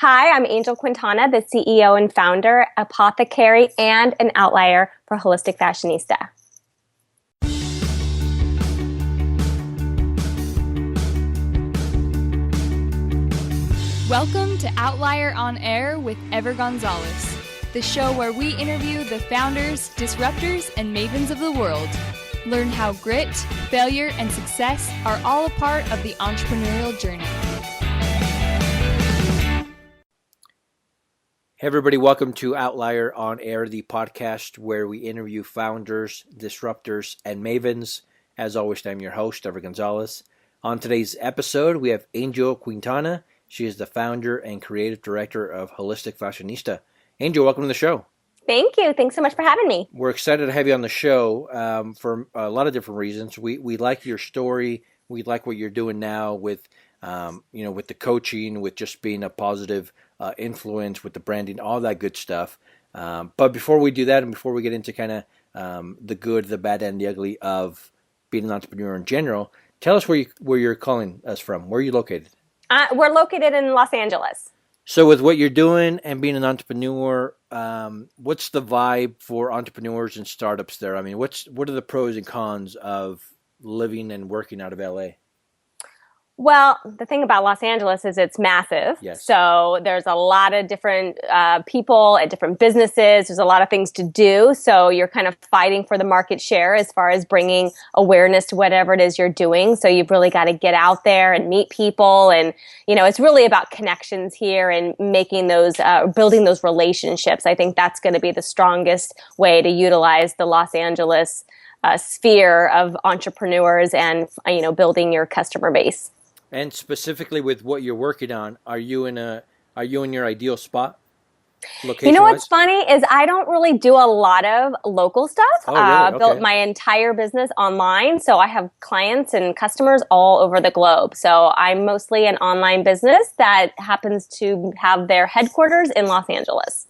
Hi, I'm Angel Quintana, the CEO and founder, apothecary, and an outlier for Holistic Fashionista. Welcome to Outlier on Air with Ever Gonzalez, the show where we interview the founders, disruptors, and mavens of the world. Learn how grit, failure, and success are all a part of the entrepreneurial journey. Hey everybody, welcome to Outlier on Air, the podcast where we interview founders, disruptors, and mavens. As always, I'm your host, Ever Gonzalez. On today's episode, we have Angel Quintana. She is the founder and creative director of Holistic Fashionista. Angel, welcome to the show. Thank you. Thanks so much for having me. We're excited to have you on the show for a lot of different reasons. We like your story. We like what you're doing now with with the coaching, with just being a positive influence, with the branding, all that good stuff. But before we do that, and before we get into kind of the good, the bad, and the ugly of being an entrepreneur in general, tell us where you're calling us from. Where are you located? We're located in Los Angeles. So with what you're doing and being an entrepreneur, what's the vibe for entrepreneurs and startups there? I mean, what are the pros and cons of living and working out of LA? Well, the thing about Los Angeles is it's massive. Yes. So there's a lot of different people and different businesses. There's a lot of things to do. So you're kind of fighting for the market share as far as bringing awareness to whatever it is you're doing. So you've really got to get out there and meet people. And, it's really about connections here and making those, building those relationships. I think that's going to be the strongest way to utilize the Los Angeles sphere of entrepreneurs and, building your customer base. And specifically with what you're working on, are you in your ideal spot? You know what's funny is I don't really do a lot of local stuff. Oh, really? Okay. Built my entire business online, so I have clients and customers all over the globe. So I'm mostly an online business that happens to have their headquarters in Los Angeles.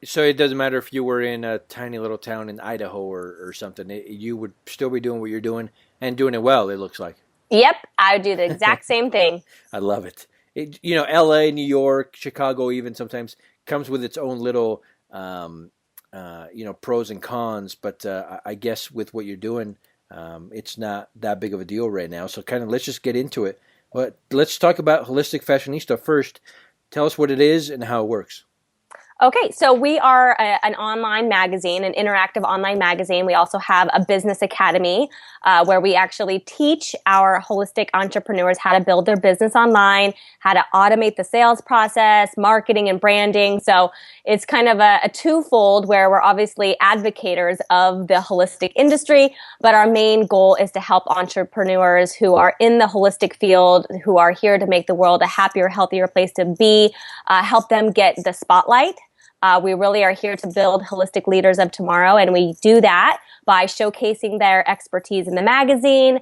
So it doesn't matter if you were in a tiny little town in Idaho or something. You would still be doing what you're doing and doing it well, it looks like. Yep, I would do the exact same thing. I love it. LA, New York, Chicago even sometimes comes with its own little, pros and cons. But I guess with what you're doing, it's not that big of a deal right now. So let's just get into it. But let's talk about Holistic Fashionista first. Tell us what it is and how it works. Okay, so we are an online magazine, an interactive online magazine. We also have a business academy where we actually teach our holistic entrepreneurs how to build their business online, how to automate the sales process, marketing and branding. So it's kind of a twofold where we're obviously advocates of the holistic industry, but our main goal is to help entrepreneurs who are in the holistic field, who are here to make the world a happier, healthier place to be, help them get the spotlight. We really are here to build holistic leaders of tomorrow, and we do that by showcasing their expertise in the magazine.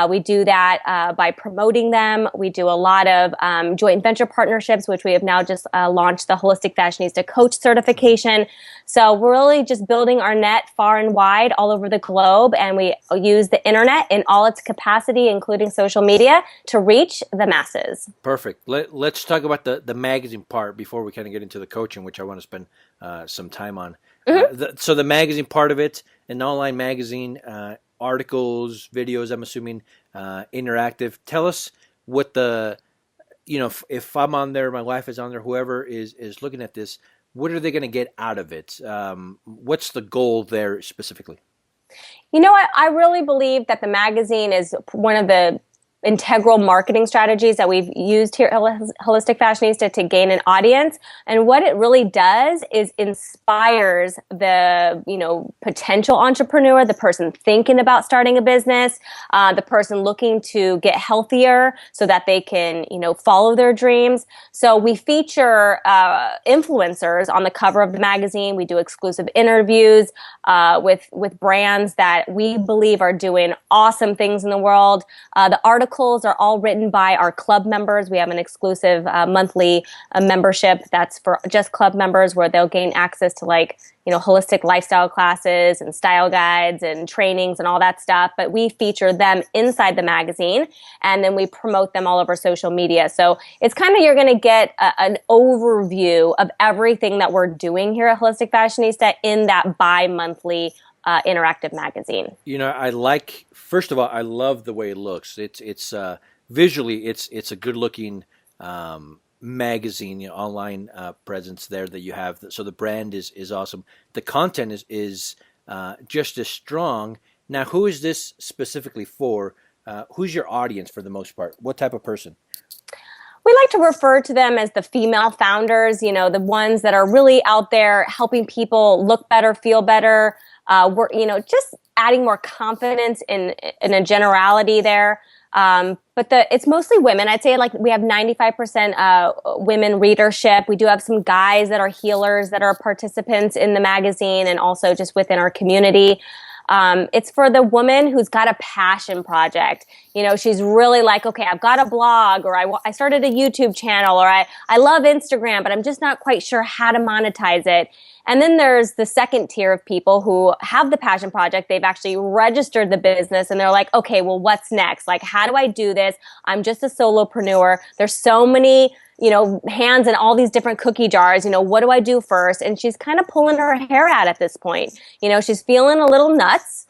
We do that by promoting them. We do a lot of joint venture partnerships, which we have now just launched the Holistic Fashionista Coach certification. So we're really just building our net far and wide all over the globe, and we use the internet in all its capacity, including social media, to reach the masses. Perfect. Let's talk about the magazine part before we kind of get into the coaching, which I want to spend some time on. Mm-hmm. So the magazine part of it, an online magazine, articles, videos, I'm assuming, interactive. Tell us what if I'm on there, my wife is on there, whoever is looking at this, what are they going to get out of it? What's the goal there specifically? You know what? I really believe that the magazine is one of the integral marketing strategies that we've used here at Holistic Fashionista to gain an audience. And what it really does is inspires the, potential entrepreneur, the person thinking about starting a business, the person looking to get healthier so that they can, follow their dreams. So we feature influencers on the cover of the magazine. We do exclusive interviews with brands that we believe are doing awesome things in the world. The article articles are all written by our club members. We have an exclusive monthly membership that's for just club members, where they'll gain access to holistic lifestyle classes and style guides and trainings and all that stuff. But we feature them inside the magazine, and then we promote them all over social media. So it's kind of, you're going to get an overview of everything that we're doing here at Holistic Fashionista in that bi-monthly interactive magazine. First of all, I love the way it looks. It's visually, it's a good looking magazine, online presence there that you have. So the brand is awesome. The content is just as strong. Now, who is this specifically for? Who's your audience for the most part? What type of person? We like to refer to them as the female founders, the ones that are really out there helping people look better, feel better. We're, just adding more confidence in a generality there. But it's mostly women. I'd say we have 95% women readership. We do have some guys that are healers that are participants in the magazine and also just within our community. It's for the woman who's got a passion project. She's really like, okay, I've got a blog, or I started a YouTube channel, or I love Instagram, but I'm just not quite sure how to monetize it. And then there's the second tier of people who have the passion project. They've actually registered the business and they're like, okay, well, what's next? Like, how do I do this? I'm just a solopreneur. There's so many, hands in all these different cookie jars. What do I do first? And she's kind of pulling her hair out at this point. She's feeling a little nuts.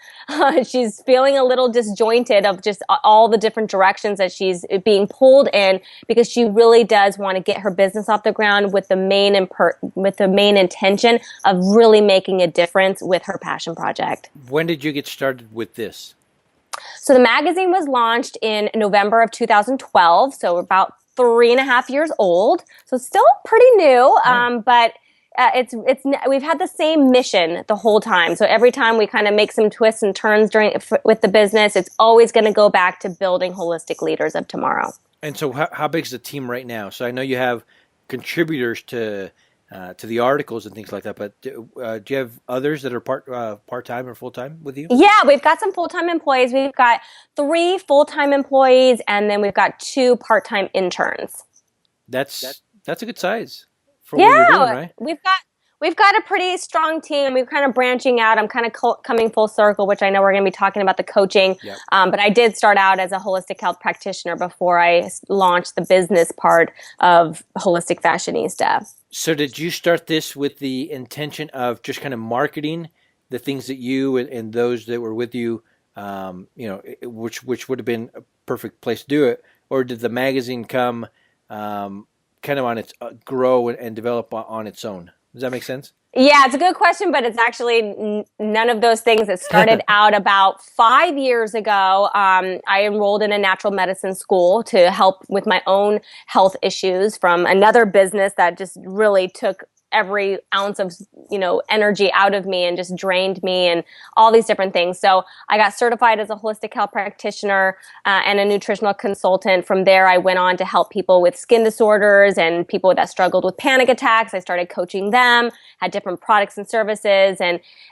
She's feeling a little disjointed of just all the different directions that she's being pulled in, because she really does want to get her business off the ground with the main intention of really making a difference with her passion project. When did you get started with this? So the magazine was launched in November of 2012. So we're about 3.5 years old. So it's still pretty new, but we've had the same mission the whole time. So every time we kind of make some twists and turns with the business, it's always going to go back to building holistic leaders of tomorrow. And so how big is the team right now? So I know you have contributors to the articles and things like that, but do you have others that are part-time or full-time with you? Yeah, we've got some full-time employees. We've got 3 full-time employees, and then we've got 2 part-time interns. That's a good size. For what you're doing, right? We've got a pretty strong team. We're kind of branching out. I'm kind of coming full circle, which I know we're going to be talking about the coaching. Yep. But I did start out as a holistic health practitioner before I launched the business part of Holistic Fashionista. So did you start this with the intention of just kind of marketing the things that you and those that were with you, which would have been a perfect place to do it, or did the magazine come kind of on its grow and develop on its own? Does that make sense? Yeah, it's a good question, but it's actually none of those things. It started out about 5 years ago. I enrolled in a natural medicine school to help with my own health issues from another business that just really took every ounce of, energy out of me and just drained me and all these different things. So I got certified as a holistic health practitioner and a nutritional consultant. From there, I went on to help people with skin disorders and people that struggled with panic attacks. I started coaching them, had different products and services.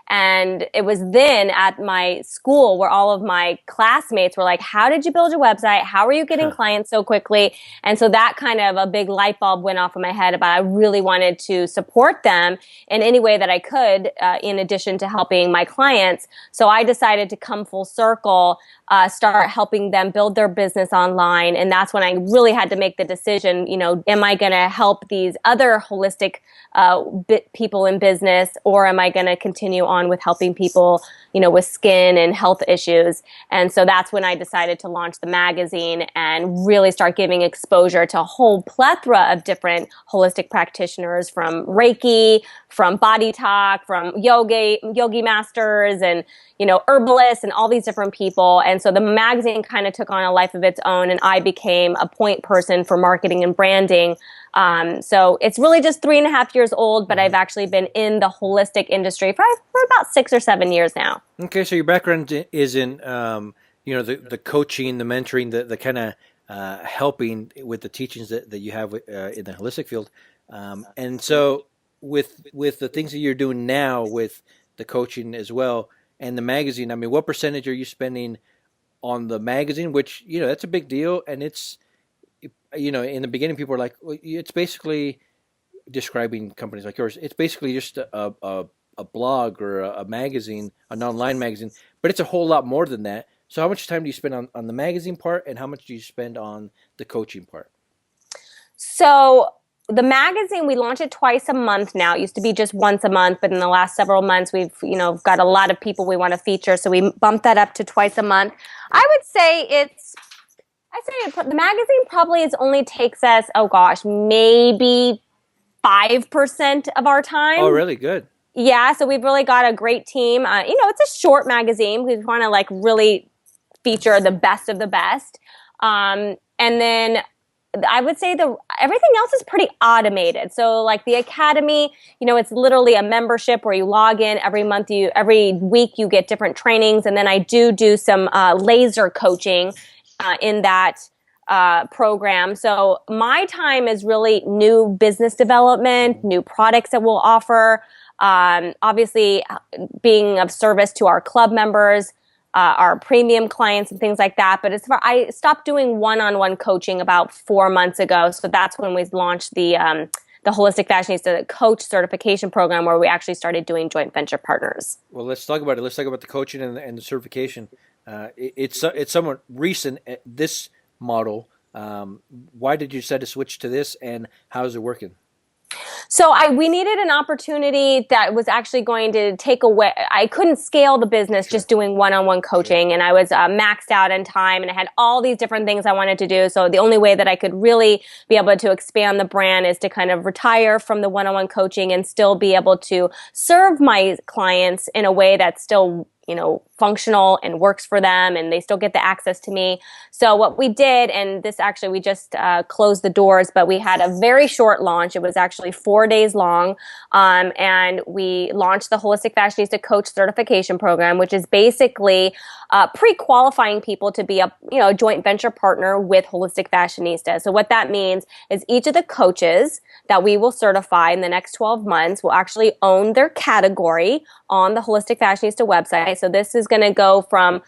And it was then at my school where all of my classmates were like, how did you build your website? How are you getting clients so quickly? And so that kind of a big light bulb went off in my head about I really wanted to support them in any way that I could, in addition to helping my clients. So I decided to come full circle, start helping them build their business online. And that's when I really had to make the decision, am I going to help these other holistic people in business, or am I going to continue on with helping people, with skin and health issues? And so that's when I decided to launch the magazine and really start giving exposure to a whole plethora of different holistic practitioners, from Reiki, from body talk, from yogi masters, and herbalists, and all these different people. And so the magazine kind of took on a life of its own, and I became a point person for marketing and branding. So it's really just 3.5 years old, but I've actually been in the holistic industry for about 6 or 7 years now. Okay, so your background is in, the coaching, the mentoring, the kind of helping with the teachings that you have in the holistic field. And so with the things that you're doing now with the coaching as well and the magazine, I mean, what percentage are you spending on the magazine, which, that's a big deal. And it's, in the beginning, people are like, well, it's basically describing companies like yours. It's basically just a blog or a magazine, an online magazine, but it's a whole lot more than that. So how much time do you spend on the magazine part, and how much do you spend on the coaching part? So the magazine, we launch it twice a month now. It used to be just once a month, but in the last several months, we've, got a lot of people we want to feature. So we bumped that up to twice a month. I would say the magazine probably only takes us, maybe 5% of our time. Oh, really? Good. Yeah. So we've really got a great team. It's a short magazine. We want to really feature the best of the best. And then I would say everything else is pretty automated. So like the Academy, it's literally a membership where you log in every week you get different trainings. And then I do some laser coaching in that program. So my time is really new business development, new products that we'll offer, obviously being of service to our club members, our premium clients and things like that. But I stopped doing one-on-one coaching about 4 months ago. So that's when we launched the Holistic Fashionista Coach Certification Program, where we actually started doing joint venture partners. Well, let's talk about it. Let's talk about the coaching and the certification. It's somewhat recent, this model. Why did you decide to switch to this, and how is it working? So we needed an opportunity that was actually going to take away. I couldn't scale the business just doing one-on-one coaching, and I was maxed out in time, and I had all these different things I wanted to do. So the only way that I could really be able to expand the brand is to kind of retire from the one-on-one coaching and still be able to serve my clients in a way that's still functional and works for them, and they still get the access to me. So what we did, and this actually, we just closed the doors, but we had a very short launch. It was actually 4 days long. And we launched the Holistic Fashionista Coach Certification Program, which is basically pre-qualifying people to be a joint venture partner with Holistic Fashionista. So what that means is each of the coaches that we will certify in the next 12 months will actually own their category on the Holistic Fashionista website. So this is going to go from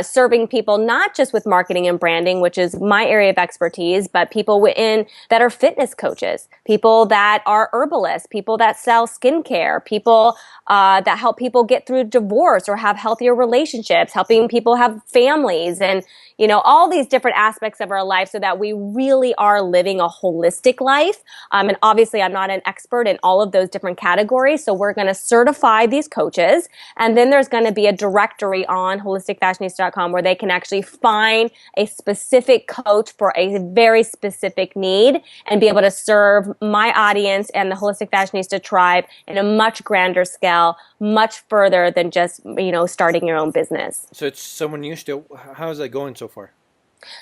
serving people not just with marketing and branding, which is my area of expertise, but people that are fitness coaches, people that are herbalists, people that sell skincare, people that help people get through divorce or have healthier relationships, helping people have families, and all these different aspects of our life, so that we really are living a holistic life. And obviously, I'm not an expert in all of those different categories, so we're going to certify these coaches, and then there's going to be a directory on holisticfashionista.com where they can actually find a specific coach for a very specific need and be able to serve my audience and the Holistic Fashionista tribe in a much grander scale, much further than just starting your own business. So it's someone used to. How is that going so far?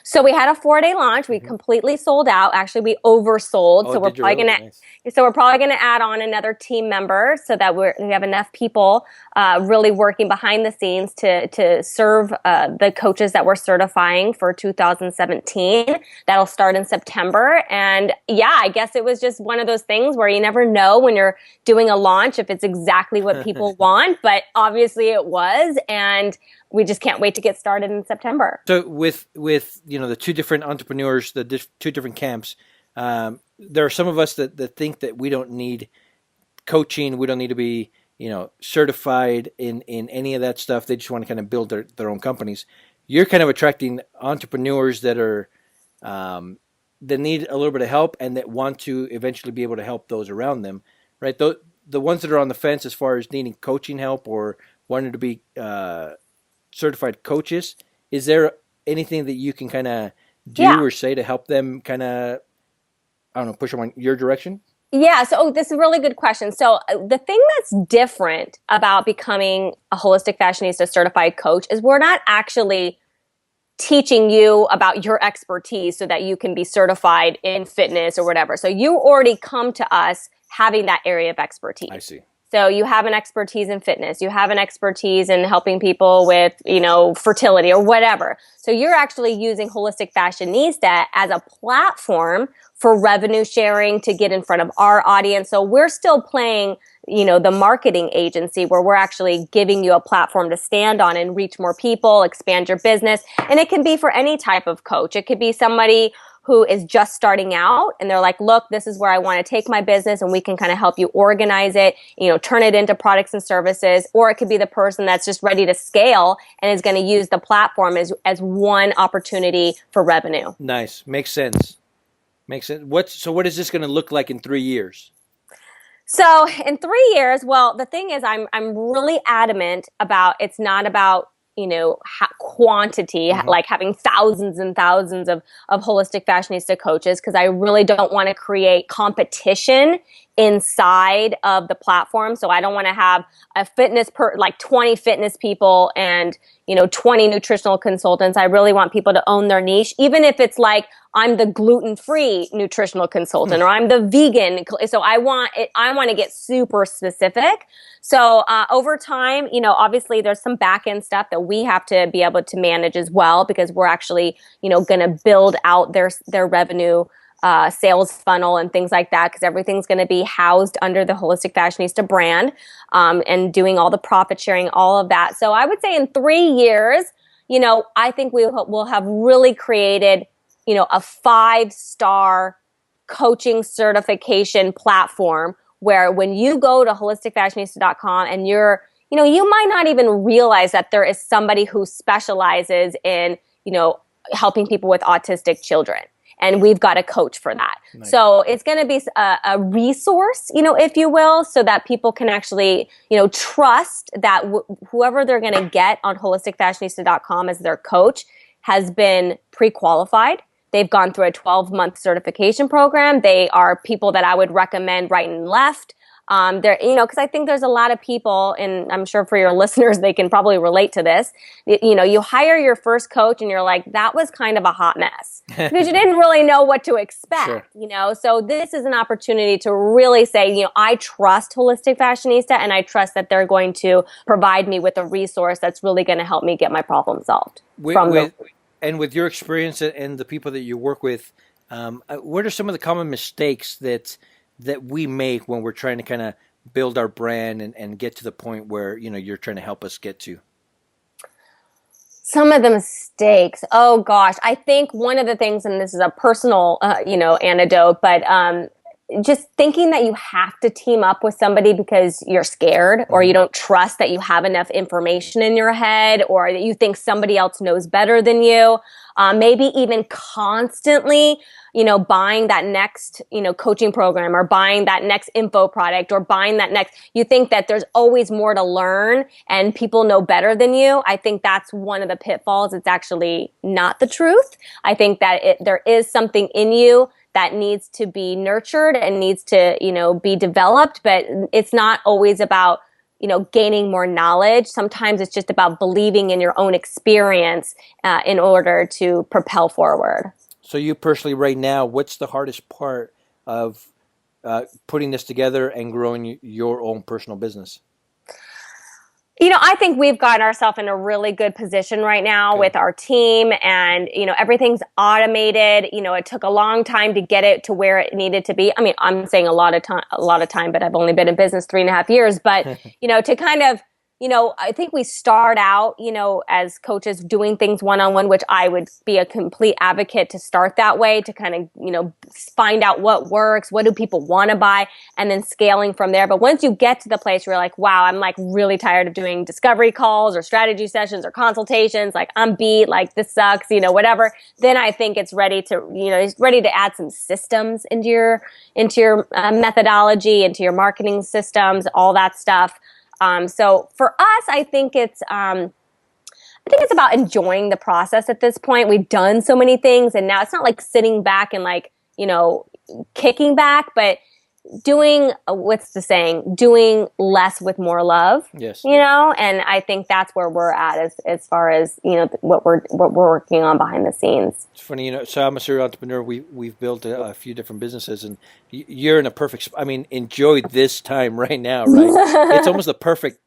So we had a 4-day launch. We completely sold out. Actually, we oversold. Oh, so we're probably really? gonna. Nice. So we're probably going to add on another team member so that we have enough people really working behind the scenes to serve the coaches that we're certifying for 2017. That'll start in September. And yeah, I guess it was just one of those things where you never know when you're doing a launch if it's exactly what people want. But obviously it was, and we just can't wait to get started in September. So with the two different entrepreneurs, two different camps, there are some of us that think that we don't need coaching, we don't need to be certified in any of that stuff. They just want to kind of build their own companies. You're kind of attracting entrepreneurs that are that need a little bit of help and that want to eventually be able to help those around them, right? The ones that are on the fence as far as needing coaching help or wanting to be certified coaches, is there anything that you can kind of do or say to help them kind of, I don't know, push them on your direction? Yeah. So this is a really good question. So the thing that's different about becoming a Holistic Fashionista certified coach is we're not actually teaching you about your expertise so that you can be certified in fitness or whatever. So you already come to us having that area of expertise. I see. So you have an expertise in fitness, you have an expertise in helping people with, fertility or whatever. So you're actually using Holistic Fashionista as a platform for revenue sharing to get in front of our audience. So we're still playing, the marketing agency where we're actually giving you a platform to stand on and reach more people, expand your business. And it can be for any type of coach. It could be somebody who is just starting out and they're like, look, this is where I want to take my business, and we can kind of help you organize it, turn it into products and services. Or it could be the person that's just ready to scale and is going to use the platform as one opportunity for revenue. Nice. Makes sense. So what is this going to look like in 3 years? So in 3 years, well, the thing is, I'm really adamant about, it's not about, quantity, like having thousands and thousands of holistic fashionista coaches, because I really don't want to create competition inside of the platform. So I don't want to have a like 20 fitness people and, 20 nutritional consultants. I really want people to own their niche, even if it's like, I'm the gluten-free nutritional consultant or I'm the vegan. So I want to get super specific. So over time, obviously there's some back-end stuff that we have to be able to manage as well, because we're actually, going to build out their revenue sales funnel and things like that, because everything's going to be housed under the Holistic Fashionista brand, and doing all the profit sharing, all of that. So I would say in 3 years, I think we'll have really created, a 5-star coaching certification platform where when you go to holisticfashionista.com and you might not even realize that there is somebody who specializes in, helping people with autistic children. And we've got a coach for that. Nice. So it's going to be a resource, if you will, so that people can actually, trust that whoever they're going to get on holisticfashionista.com as their coach has been pre-qualified. They've gone through a 12-month certification program. They are people that I would recommend right and left. They're, because I think there's a lot of people, and I'm sure for your listeners, they can probably relate to this. You hire your first coach and you're like, that was kind of a hot mess because you didn't really know what to expect, sure. So this is an opportunity to really say, I trust Holistic Fashionista and I trust that they're going to provide me with a resource that's really going to help me get my problem solved. And with your experience and the people that you work with, what are some of the common mistakes that we make when we're trying to kind of build our brand and get to the point where, you're trying to help us get to? Some of the mistakes. Oh gosh. I think one of the things, and this is a personal, anecdote, but, just thinking that you have to team up with somebody because you're scared or you don't trust that you have enough information in your head, or that you think somebody else knows better than you. Maybe even constantly, buying that next, coaching program, or buying that next info product, or buying that next, you think that there's always more to learn and people know better than you. I think that's one of the pitfalls. It's actually not the truth. I think that there is something in you that needs to be nurtured and needs to, be developed, but it's not always about, gaining more knowledge. Sometimes it's just about believing in your own experience in order to propel forward. So you personally right now, what's the hardest part of putting this together and growing your own personal business? I think we've gotten ourselves in a really good position right now with our team, and, everything's automated. It took a long time to get it to where it needed to be. I mean, I'm saying a lot of time, but I've only been in business 3.5 years, but, to kind of, I think we start out, as coaches doing things one-on-one, which I would be a complete advocate to start that way, to kind of, find out what works, what do people want to buy, and then scaling from there. But once you get to the place where you're like, wow, I'm like really tired of doing discovery calls or strategy sessions or consultations, like I'm beat, like this sucks, whatever, then I think it's ready to add some systems into your methodology, into your marketing systems, all that stuff. So for us, I think it's about enjoying the process at this point. We've done so many things, and now it's not like sitting back and like, kicking back, but doing what's the saying? Doing less with more love. Yes. And I think that's where we're at as far as what we're working on behind the scenes. It's funny, so I'm a serial entrepreneur. We've built a few different businesses, and you're in a perfect. I mean, enjoy this time right now, right? It's almost the perfect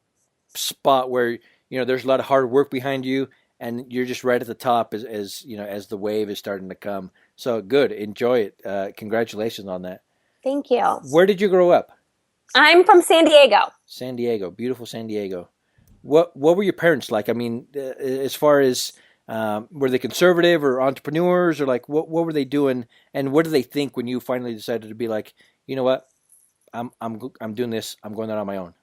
spot where there's a lot of hard work behind you, and you're just right at the top as the wave is starting to come. So good, enjoy it. Congratulations on that. Thank you. Where did you grow up? I'm from San Diego. San Diego, beautiful San Diego. What were your parents like? I mean, as far as were they conservative or entrepreneurs, or like what were they doing, and what did they think when you finally decided to be like, you know what, I'm doing this. I'm going out on my own.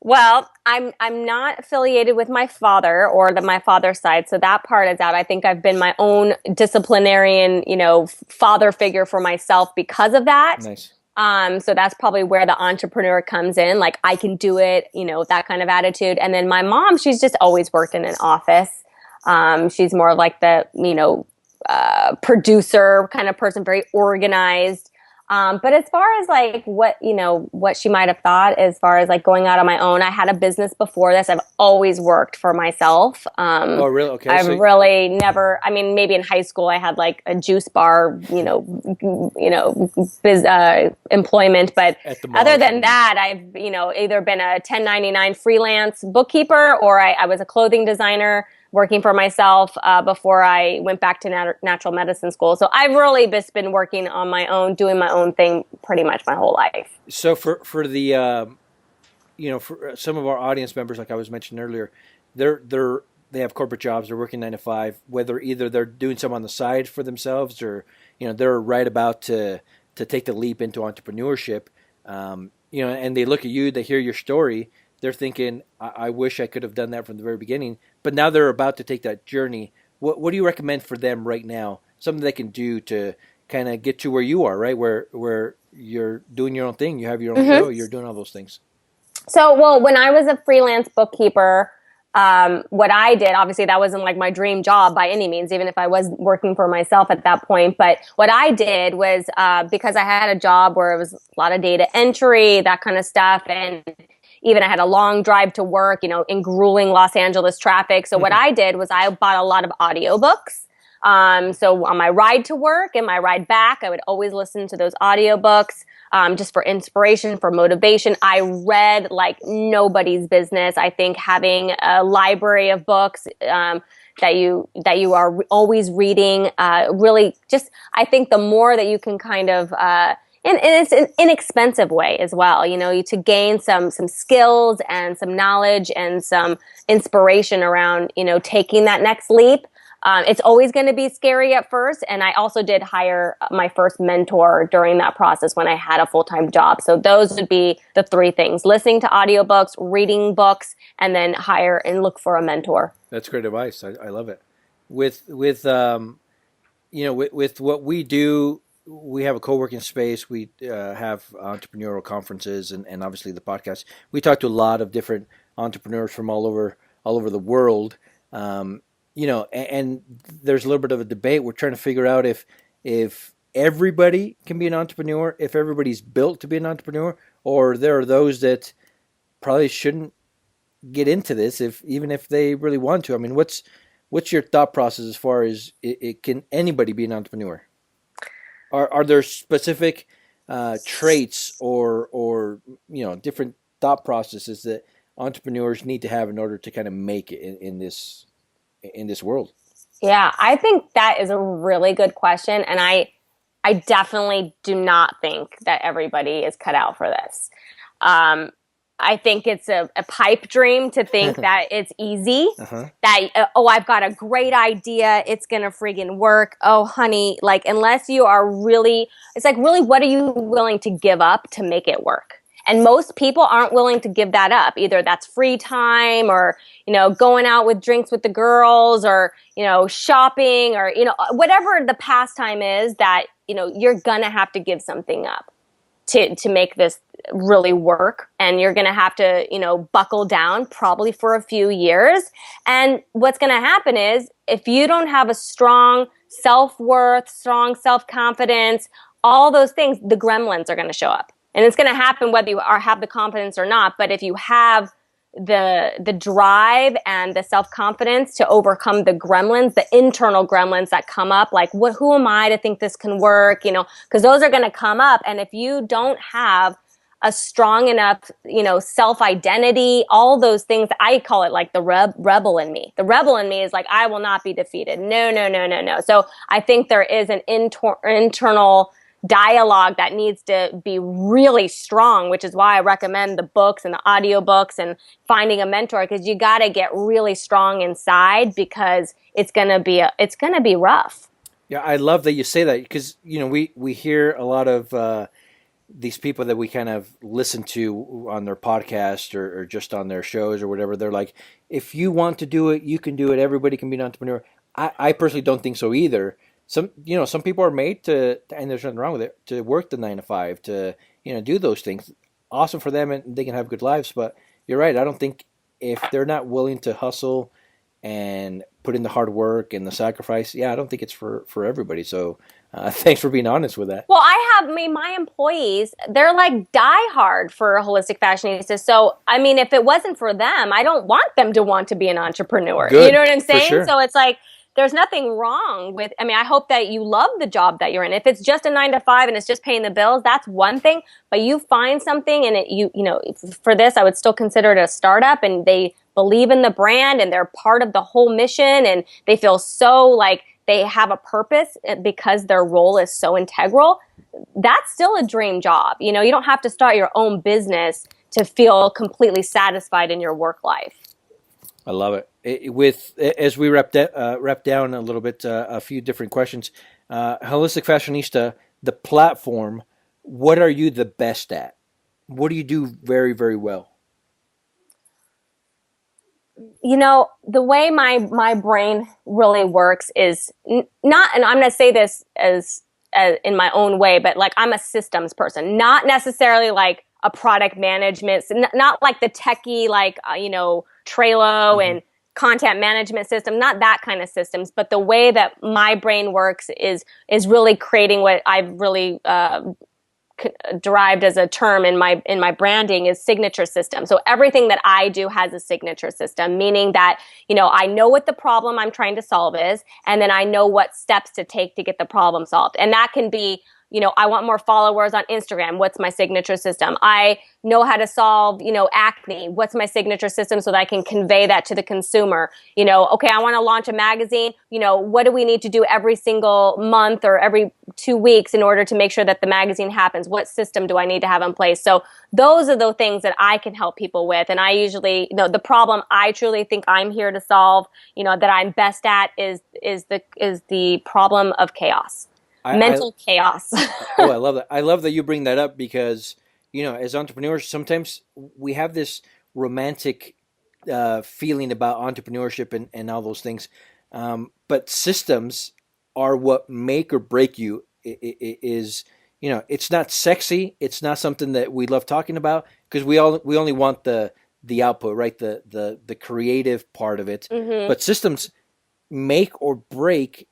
Well, I'm not affiliated with my father or my father's side, so that part is out. I think I've been my own disciplinarian, father figure for myself because of that. Nice. So that's probably where the entrepreneur comes in. Like, I can do it, that kind of attitude. And then my mom, she's just always worked in an office. She's more of like the, producer kind of person, very organized. But as far as like what she might have thought as far as like going out on my own, I had a business before this. I've always worked for myself. Oh, really? Okay. I've really never, I mean, maybe in high school I had like a juice bar, employment. But other than that, I've, either been a 1099 freelance bookkeeper, or I was a clothing designer working for myself before I went back to natural medicine school. So I've really just been working on my own, doing my own thing pretty much my whole life. So for the, for some of our audience members, like I was mentioning earlier, they have corporate jobs, they're working 9 to 5, whether either they're doing some on the side for themselves, or, they're right about to take the leap into entrepreneurship, and they look at you, they hear your story, they're thinking, I wish I could have done that from the very beginning. But now they're about to take that journey. What do you recommend for them right now? Something they can do to kind of get to where you are, right? Where you're doing your own thing, you have your own show, you're doing all those things. So, well, when I was a freelance bookkeeper, what I did, obviously that wasn't like my dream job by any means, even if I was working for myself at that point. But what I did was, because I had a job where it was a lot of data entry, that kind of stuff, and even I had a long drive to work, in grueling Los Angeles traffic. So what I did was I bought a lot of audiobooks. So on my ride to work and my ride back, I would always listen to those audiobooks, just for inspiration, for motivation. I read like nobody's business. I think having a library of books, that you are always reading, really just, I think the more that you can kind of, and it's an inexpensive way as well, to gain some skills and some knowledge and some inspiration around, taking that next leap. It's always going to be scary at first. And I also did hire my first mentor during that process when I had a full-time job. So those would be the 3 things: listening to audiobooks, reading books, and then hire and look for a mentor. That's great advice. I love it. With with what we do, we have a co-working space. We have entrepreneurial conferences, and obviously the podcast. We talk to a lot of different entrepreneurs from all over the world. And there's a little bit of a debate. We're trying to figure out if everybody can be an entrepreneur, if everybody's built to be an entrepreneur, or there are those that probably shouldn't get into this even if they really want to. I mean, what's your thought process as far as can anybody be an entrepreneur? Are there specific traits or different thought processes that entrepreneurs need to have in order to kind of make it in this world? Yeah, I think that is a really good question, and I definitely do not think that everybody is cut out for this. I think it's a pipe dream to think that it's easy, that, I've got a great idea, it's going to friggin' work. Oh, honey, like, unless you are really, it's like, really, what are you willing to give up to make it work? And most people aren't willing to give that up. Either that's free time or, going out with drinks with the girls or, shopping or, whatever the pastime is that, you're going to have to give something up to make this really work. And you're going to have to, buckle down probably for a few years. And what's going to happen is if you don't have a strong self-worth, strong self-confidence, all those things, the gremlins are going to show up. And it's going to happen whether you have the confidence or not. But if you have the drive and the self-confidence to overcome the gremlins, the internal gremlins that come up, like, who am I to think this can work? Because those are going to come up. And if you don't have a strong enough, self-identity, all those things, I call it like the rebel in me. The rebel in me is like, I will not be defeated. No, no, no, no, no. So I think there is an internal dialogue that needs to be really strong, which is why I recommend the books and the audiobooks and finding a mentor, because you got to get really strong inside, because it's going to be rough. Yeah, I love that you say that, because we hear a lot of these people that we kind of listen to on their podcast or just on their shows or whatever. They're like, if you want to do it, you can do it. Everybody can be an entrepreneur. I personally don't think so either. Some people are made to, and there's nothing wrong with it, to work the 9 to 5, to, do those things. Awesome for them, and they can have good lives. But you're right. I don't think, if they're not willing to hustle and put in the hard work and the sacrifice, I don't think it's for everybody. So thanks for being honest with that. Well, my employees, they're like diehard for Holistic Fashionista. So, if it wasn't for them, I don't want them to want to be an entrepreneur. Good, you know what I'm saying? for sure. So it's like, there's nothing wrong with, I hope that you love the job that you're in. If it's just a 9 to 5 and it's just paying the bills, that's one thing. But you find something, and for this, I would still consider it a startup, and they believe in the brand and they're part of the whole mission, and they feel so like they have a purpose because their role is so integral. That's still a dream job. You don't have to start your own business to feel completely satisfied in your work life. I love it. As we wrap down a little bit, a few different questions. Holistic Fashionista, the platform, what are you the best at? What do you do very, very well? The way my brain really works is not, and I'm going to say this as in my own way, but like, I'm a systems person, not necessarily like a product management, not like the techie, like, Trello and content management system, not that kind of systems, but the way that my brain works is really creating what I've really derived as a term in my branding is signature system. So everything that I do has a signature system, meaning that, I know what the problem I'm trying to solve is, and then I know what steps to take to get the problem solved. And that can be, I want more followers on Instagram. What's my signature system? I know how to solve, acne. What's my signature system so that I can convey that to the consumer? Okay, I want to launch a magazine. What do we need to do every single month or every 2 weeks in order to make sure that the magazine happens? What system do I need to have in place? So those are the things that I can help people with. And I usually, the problem I truly think I'm here to solve, that I'm best at is the problem of chaos. Mental chaos. Oh, I love that. I love that you bring that up, because, as entrepreneurs, sometimes we have this romantic feeling about entrepreneurship and all those things. But systems are what make or break you. It's not sexy. It's not something that we love talking about, because we only want the output, right? The creative part of it. Mm-hmm. But systems make or break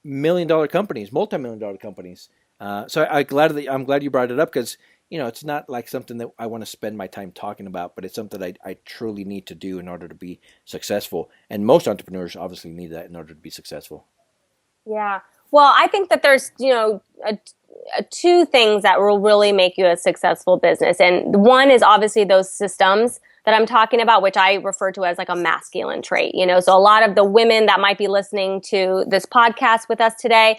$1 million companies, multi-million-dollar companies. So I'm glad you brought it up, because it's not like something that I want to spend my time talking about, but it's something I truly need to do in order to be successful. And most entrepreneurs obviously need that in order to be successful. Yeah. Well, I think that there's two things that will really make you a successful business, and one is obviously those systems that I'm talking about, which I refer to as like a masculine trait. So a lot of the women that might be listening to this podcast with us today,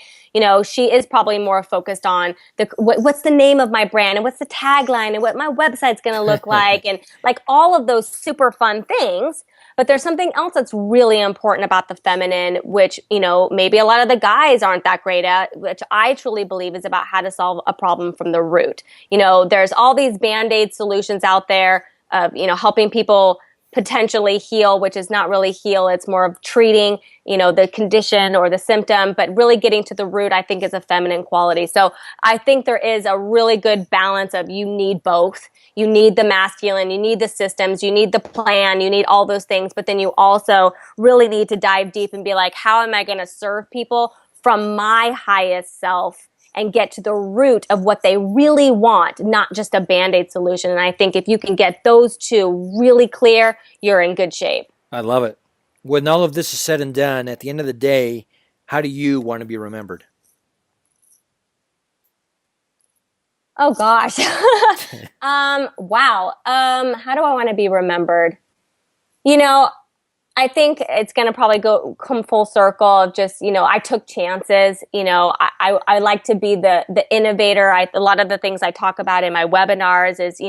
she is probably more focused on what's the name of my brand, and what's the tagline, and what my website's going to look like, and like all of those super fun things. But there's something else that's really important about the feminine, which, maybe a lot of the guys aren't that great at, which I truly believe is about how to solve a problem from the root. There's all these Band-Aid solutions out there of, helping people potentially heal, which is not really heal. It's more of treating, the condition or the symptom, but really getting to the root, I think, is a feminine quality. So I think there is a really good balance of, you need both. You need the masculine, you need the systems, you need the plan, you need all those things, but then you also really need to dive deep and be like, how am I going to serve people from my highest self and get to the root of what they really want, not just a Band-Aid solution. And I think if you can get those two really clear, you're in good shape. I love it. When all of this is said and done, at the end of the day, how do you want to be remembered? Oh gosh. Wow. How do I want to be remembered? I think it's going to probably come full circle of just, I took chances. I like to be the innovator. A lot of the things I talk about in my webinars is,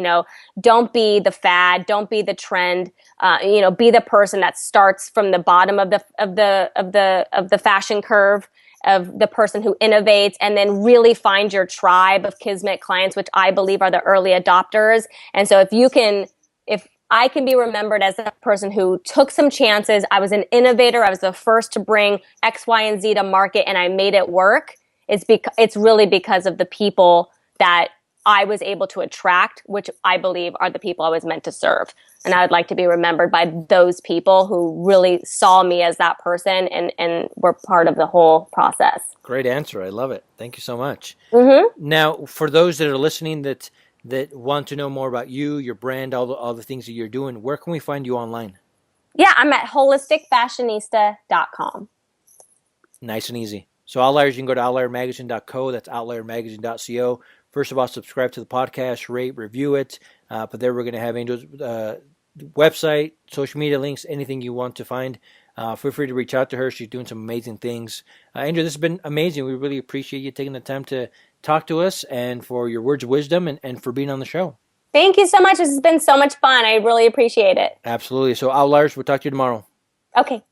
don't be the fad, don't be the trend. Be the person that starts from the bottom of the fashion curve, of the person who innovates, and then really find your tribe of Kismet clients, which I believe are the early adopters. And so if I can be remembered as a person who took some chances, I was an innovator, I was the first to bring X, Y, and Z to market, and I made it work, it's really because of the people that I was able to attract, which I believe are the people I was meant to serve. And I would like to be remembered by those people who really saw me as that person and were part of the whole process. Great answer. I love it. Thank you so much. Mm-hmm. Now, for those that are listening that want to know more about you, your brand, all the things that you're doing, where can we find you online? Yeah, I'm at holisticfashionista.com. Nice and easy. So Outliers, you can go to outliermagazine.co. That's outliermagazine.co. First of all, subscribe to the podcast, rate, review it. But there we're going to have Angel's website, social media links, anything you want to find. Feel free to reach out to her. She's doing some amazing things. Angel, this has been amazing. We really appreciate you taking the time to talk to us and for your words of wisdom and for being on the show. Thank you so much. This has been so much fun. I really appreciate it. Absolutely. So Outliers, we'll talk to you tomorrow. Okay.